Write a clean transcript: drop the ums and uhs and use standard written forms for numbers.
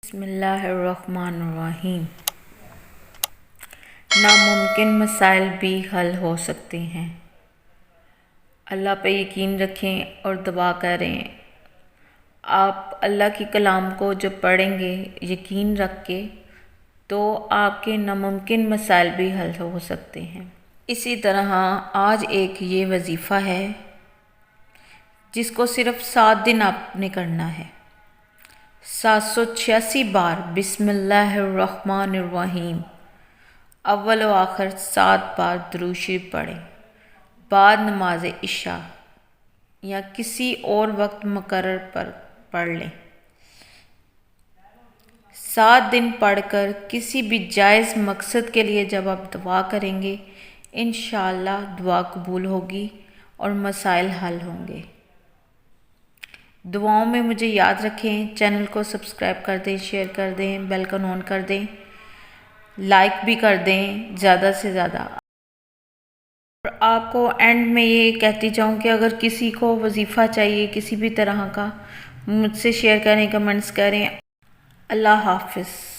بسم اللہ الرحمن الرحیم۔ ناممکن مسائل بھی حل ہو سکتے ہیں۔ اللہ پہ یقین رکھیں اور دعا کریں۔ آپ اللہ کی کلام کو جب پڑھیں گے یقین رکھ کے تو آپ کے ناممکن مسائل بھی حل ہو سکتے ہیں۔ اسی طرح آج ایک یہ وظیفہ ہے جس کو صرف 7 دن آپ نے کرنا ہے۔ 786 بار بسم اللہ الرحمن الرحیم اول و آخر 7 بار درود شریف پڑھیں۔ بعد نماز عشاء یا کسی اور وقت مقرر پر پڑھ لیں۔ 7 دن پڑھ کر کسی بھی جائز مقصد کے لیے جب آپ دعا کریں گے انشاءاللہ دعا قبول ہوگی اور مسائل حل ہوں گے۔ دعاؤں میں مجھے یاد رکھیں، چینل کو سبسکرائب کر دیں، شیئر کر دیں، بیل کا آن کر دیں، لائک بھی کر دیں زیادہ سے زیادہ۔ اور آپ کو اینڈ میں یہ کہتی جاؤں کہ اگر کسی کو وظیفہ چاہیے کسی بھی طرح کا مجھ سے شیئر کریں، کمنٹس کریں۔ اللہ حافظ۔